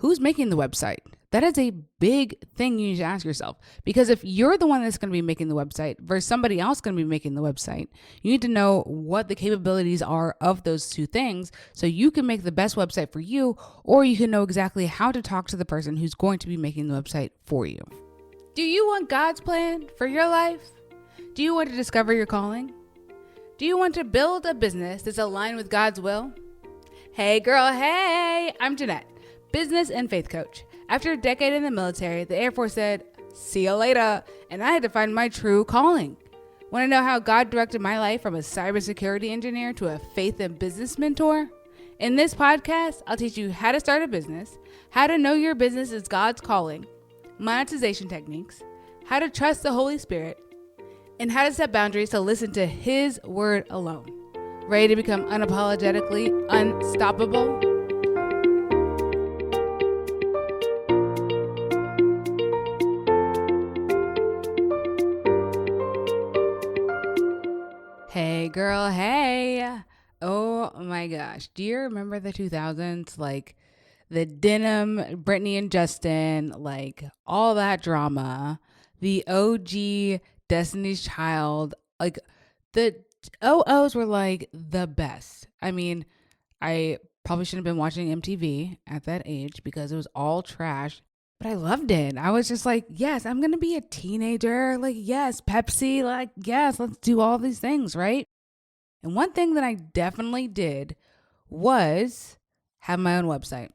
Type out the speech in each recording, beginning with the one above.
Who's making the website? That is a big thing you need to ask yourself. Because if you're the one that's going to be making the website versus somebody else going to be making the website, you need to know what the capabilities are of those two things so you can make the best website for you, or you can know exactly how to talk to the person who's going to be making the website for you. Do you want God's plan for your life? Do you want to discover your calling? Do you want to build a business that's aligned with God's will? Hey girl, hey, I'm Jeanette, business and faith coach. After a decade in the military, the Air Force said, see you later, and I had to find my true calling. Want to know how God directed my life from a cybersecurity engineer to a faith and business mentor? In this podcast, I'll teach you how to start a business, how to know your business is God's calling, monetization techniques, how to trust the Holy Spirit, and how to set boundaries to listen to His word alone. Ready to become unapologetically unstoppable? Hey girl, hey. Oh my gosh. Do you remember the 2000s? Like the denim, Britney and Justin, like all that drama, the OG Destiny's Child, like the OOs were like the best. I mean, I probably shouldn't have been watching MTV at that age because it was all trash, but I loved it. I was just like, yes, I'm going to be a teenager. Like, yes, Pepsi, like, yes, let's do all these things, right? And one thing that I definitely did was have my own website.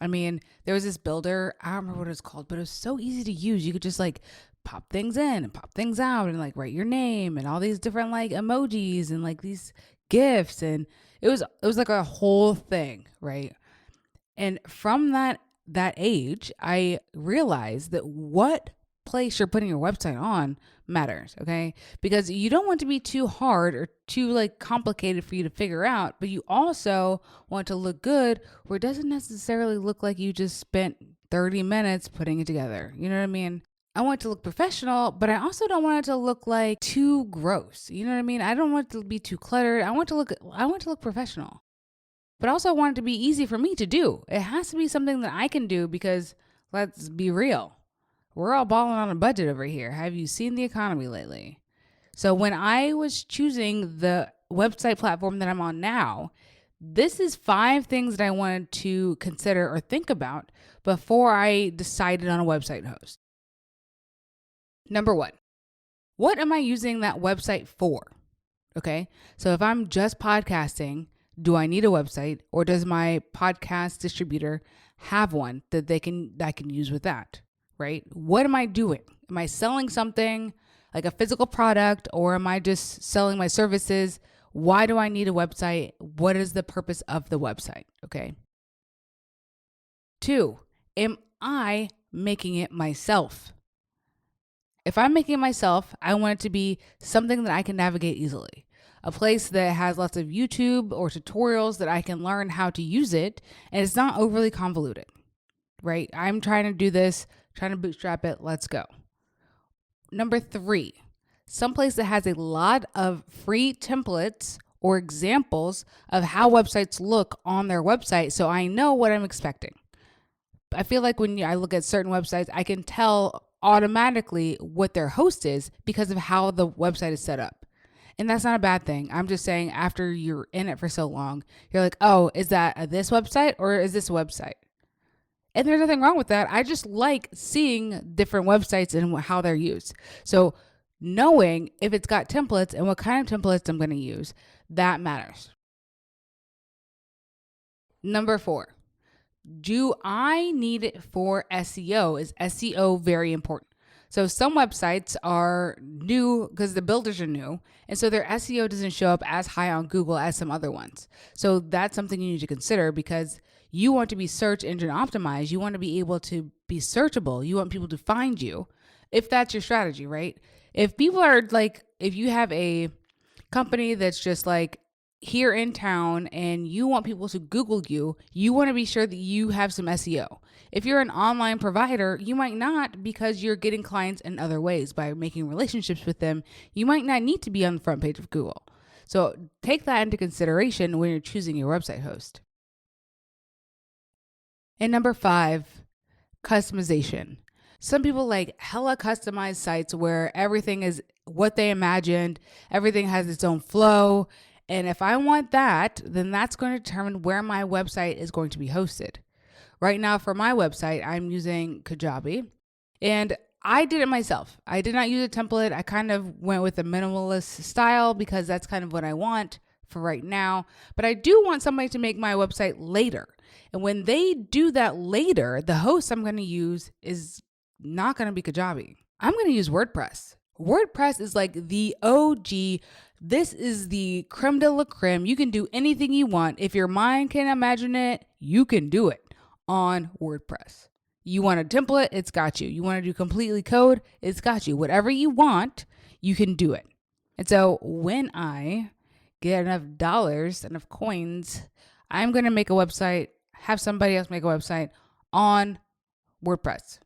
I mean, there was this builder, I don't remember what it was called, but it was so easy to use. You could just like pop things in and pop things out and like write your name and all these different like emojis and like these GIFs. And it was like a whole thing, right? And from that age, I realized that what place you're putting your website on matters, okay? Because you don't want to be too hard or too like complicated for you to figure out, but you also want to look good where it doesn't necessarily look like you just spent 30 minutes putting it together. You know what I mean? I want it to look professional, but I also don't want it to look like too gross. You know what I mean? I don't want it to be too cluttered. I want it to look professional. But also I want it to be easy for me to do. It has to be something that I can do because let's be real. We're all balling on a budget over here. Have you seen the economy lately? So when I was choosing the website platform that I'm on now, this is 5 things that I wanted to consider or think about before I decided on a website host. Number 1, what am I using that website for? Okay, so if I'm just podcasting, do I need a website, or does my podcast distributor have one that I can use with that? Right? What am I doing? Am I selling something like a physical product, or am I just selling my services? Why do I need a website? What is the purpose of the website? Okay. 2, am I making it myself? If I'm making it myself, I want it to be something that I can navigate easily. A place that has lots of YouTube or tutorials that I can learn how to use it, and it's not overly convoluted, right? I'm trying to do this, trying to bootstrap it. Let's go. Number 3, someplace that has a lot of free templates or examples of how websites look on their website so I know what I'm expecting. I feel like when I look at certain websites, I can tell automatically what their host is because of how the website is set up. And that's not a bad thing. I'm just saying after you're in it for so long, you're like, oh, is that this website or is this website? And there's nothing wrong with that. I just like seeing different websites and how they're used. So knowing if it's got templates and what kind of templates I'm going to use, that matters. Number 4, do I need it for SEO? Is SEO very important? So some websites are new because the builders are new, and so their SEO doesn't show up as high on Google as some other ones. So that's something you need to consider because you want to be search engine optimized. You want to be able to be searchable. You want people to find you if that's your strategy, right? If people are like, if you have a company that's just like here in town and you want people to Google you, you want to be sure that you have some SEO. If you're an online provider, you might not because you're getting clients in other ways by making relationships with them. You might not need to be on the front page of Google. So take that into consideration when you're choosing your website host. And number 5, customization. Some people like hella customized sites where everything is what they imagined, everything has its own flow. And if I want that, then that's going to determine where my website is going to be hosted. Right now, for my website, I'm using Kajabi, and I did it myself. I did not use a template. I kind of went with a minimalist style because that's kind of what I want for right now. But I do want somebody to make my website later. And when they do that later, the host I'm going to use is not going to be Kajabi. I'm going to use WordPress. WordPress is like the OG. This is the creme de la creme. You can do anything you want. If your mind can imagine it, you can do it on WordPress. You want a template, it's got you. You want to do completely code, it's got you. Whatever you want, you can do it. And so when I get enough dollars, enough coins, I'm going to make a website, have somebody else make a website on WordPress.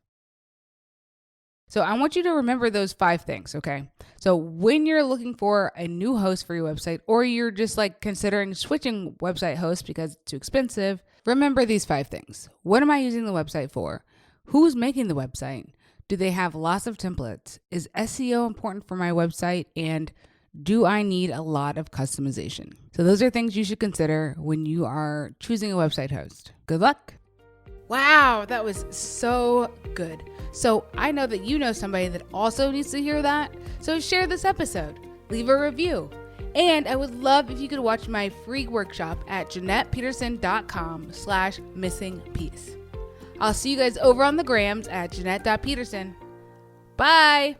So I want you to remember those 5 things, okay? So when you're looking for a new host for your website, or you're just like considering switching website hosts because it's too expensive, remember these 5 things. What am I using the website for? Who's making the website? Do they have lots of templates? Is SEO important for my website? And do I need a lot of customization? So those are things you should consider when you are choosing a website host. Good luck. Wow, that was so good. So I know that you know somebody that also needs to hear that. So share this episode, leave a review. And I would love if you could watch my free workshop at JeanettePeterson.com/missingpiece. I'll see you guys over on the grams at Jeanette.Peterson. Bye.